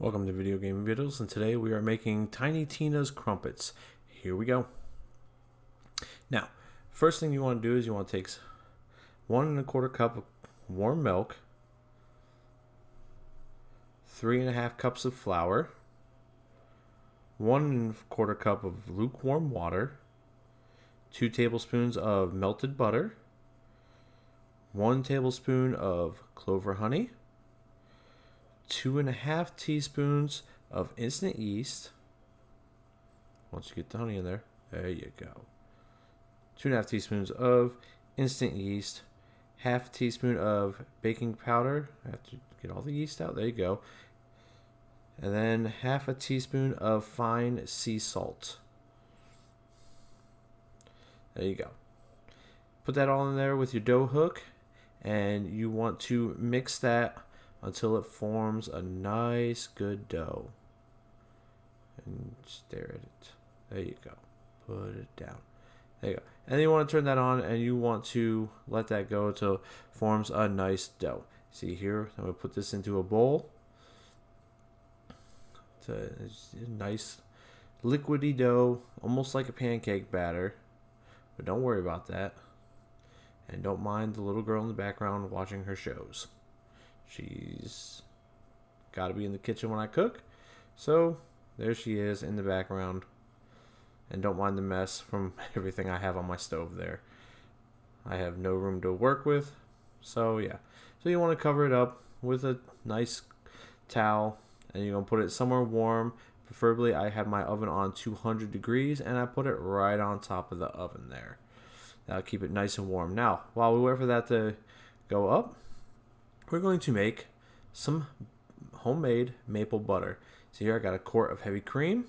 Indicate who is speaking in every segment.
Speaker 1: Welcome to Video Game Videos, and today we are making Tiny Tina's Crumpets. Here we go. Now, first thing you want to do is you want to take 1¼ cup of warm milk, 3½ cups of flour, 1¼ cup of lukewarm water, 2 tablespoons of melted butter, 1 tablespoon of clover honey, 2½ teaspoons of instant yeast. Once you get the honey in there, there you go. 2½ teaspoons of instant yeast, ½ teaspoon of baking powder. I have to get all the yeast out. There you go. And then ½ teaspoon of fine sea salt. There you go. Put that all in there with your dough hook, and you want to mix that until it forms a nice good dough. And stare at it. There you go. Put it down. There you go. And then you want to turn that on, and you want to let that go until it forms a nice dough. See here, I'm going to put this into a bowl. It's a nice liquidy dough, almost like a pancake batter. But don't worry about that. And don't mind the little girl in the background watching her shows. She's got to be in the kitchen when I cook. So there she is in the background. And don't mind the mess from everything I have on my stove there. I have no room to work with. So yeah. So you want to cover it up with a nice towel. And you're going to put it somewhere warm. Preferably I have my oven on 200 degrees. And I put it right on top of the oven there. That'll keep it nice and warm. Now, while we wait for that to go up, we're going to make some homemade maple butter. So here I got a quart of heavy cream.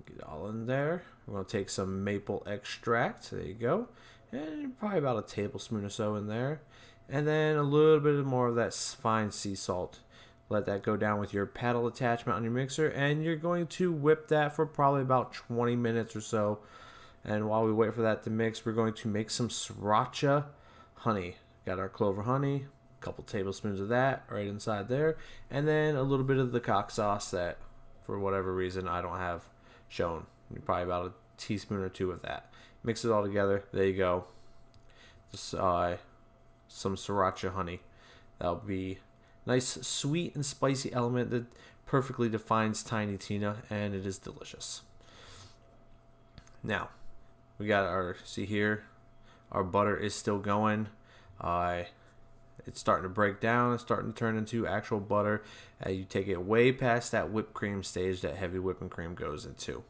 Speaker 1: Get it all in there. We're going to take some maple extract. There you go. And probably about a tablespoon or so in there. And then a little bit more of that fine sea salt. Let that go down with your paddle attachment on your mixer. And you're going to whip that for probably about 20 minutes or so. And while we wait for that to mix, we're going to make some Sriracha Honey. Got our clover honey, a couple tablespoons of that right inside there, and then a little bit of the cock sauce that, for whatever reason, I don't have shown. Probably about a teaspoon or 2 of that. Mix it all together. There you go. Just some Sriracha honey. That'll be nice, sweet and spicy element that perfectly defines Tiny Tina, and it is delicious. Now, we got our, see here, our butter is still going. It's starting to break down. It's starting to turn into actual butter. You take it way past that whipped cream stage that heavy whipping cream goes into.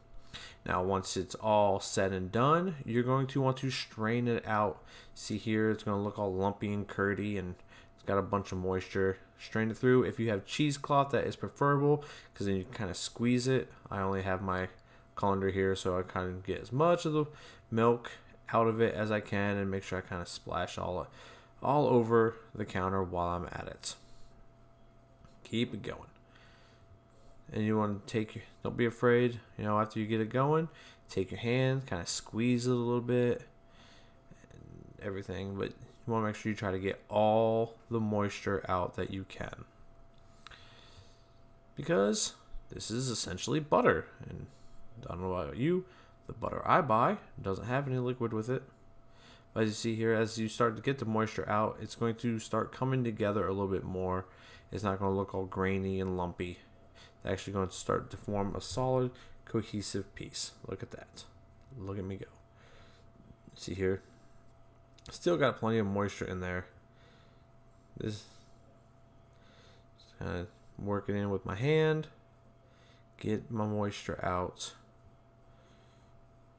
Speaker 1: Now, once it's all said and done, you're going to want to strain it out. See here, it's going to look all lumpy and curdy, and it's got a bunch of moisture. Strain it through. If you have cheesecloth, that is preferable, because then you kind of squeeze it. I only have my colander here, so I kind of get as much of the milk out of it as I can, and make sure I kind of splash all over the counter while I'm at it. Keep it going. And you want to don't be afraid, after you get it going, take your hand, kind of squeeze it a little bit and everything, but you want to make sure you try to get all the moisture out that you can. Because this is essentially butter, and I don't know about you, the butter I buy doesn't have any liquid with it. As you see here, as you start to get the moisture out, it's going to start coming together a little bit more. It's not going to look all grainy and lumpy. It's actually going to start to form a solid, cohesive piece. Look at that. Look at me go. See here? Still got plenty of moisture in there. This kind of working in with my hand. Get my moisture out.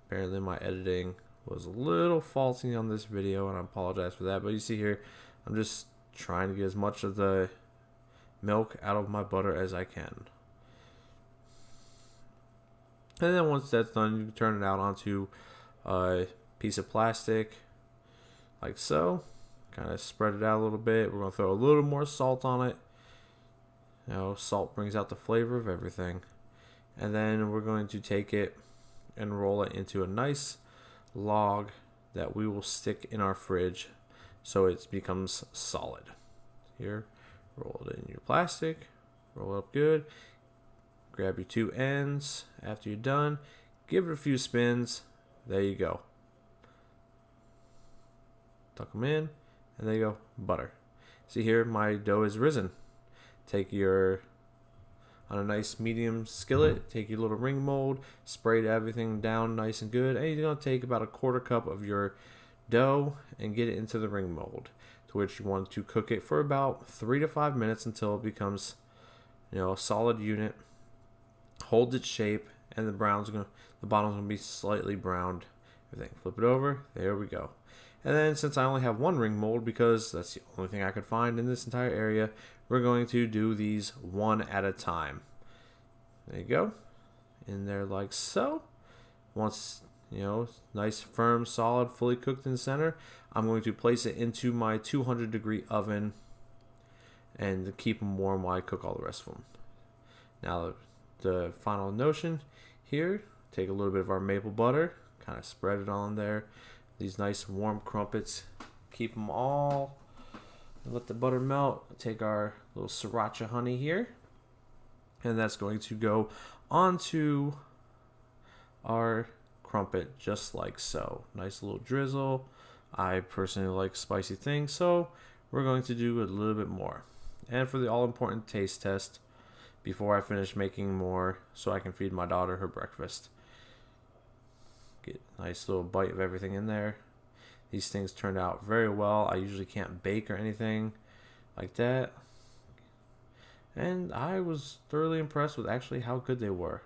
Speaker 1: Apparently my editing was a little faulty on this video, and I apologize for that, but you see here, I'm just trying to get as much of the milk out of my butter as I can. And then once that's done, you can turn it out onto a piece of plastic like so. Kind of spread it out a little bit. We're going to throw a little more salt on it. Salt brings out the flavor of everything. And then we're going to take it and roll it into a nice log that we will stick in our fridge so it becomes solid. Here, Roll it in your plastic. Roll it up good. Grab your two ends. After you're done, give it a few spins. There you go. Tuck them in, and there you go. Butter. See here, my dough is risen. Take your, on a nice medium skillet, take your little ring mold, spray everything down nice and good, and you're going to take about a 1/4 cup of your dough and get it into the ring mold, to which you want to cook it for about 3 to 5 minutes until it becomes, a solid unit. Hold its shape, and the bottom's gonna be slightly browned. Everything. Flip it over. There we go. And then, since I only have one ring mold, because that's the only thing I could find in this entire area, we're going to do these one at a time. There you go. In there like so. Once, nice, firm, solid, fully cooked in the center, I'm going to place it into my 200-degree oven and keep them warm while I cook all the rest of them. Now, the final notion here, take a little bit of our maple butter, kind of spread it on there. These nice warm crumpets, keep them all, let the butter melt. Take our little Sriracha Honey here, and that's going to go onto our crumpet just like so. Nice little drizzle. I personally like spicy things, so we're going to do a little bit more. And for the all-important taste test, before I finish making more so I can feed my daughter her breakfast. Get a nice little bite of everything in there. These things turned out very well. I usually can't bake or anything like that. And I was thoroughly impressed with actually how good they were.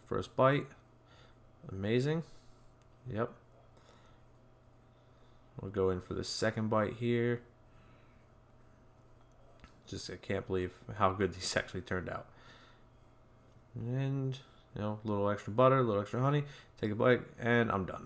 Speaker 1: First bite. Amazing. Yep. We'll go in for the second bite here. I can't believe how good these actually turned out. And, a little extra butter, a little extra honey. Take a bite, and I'm done.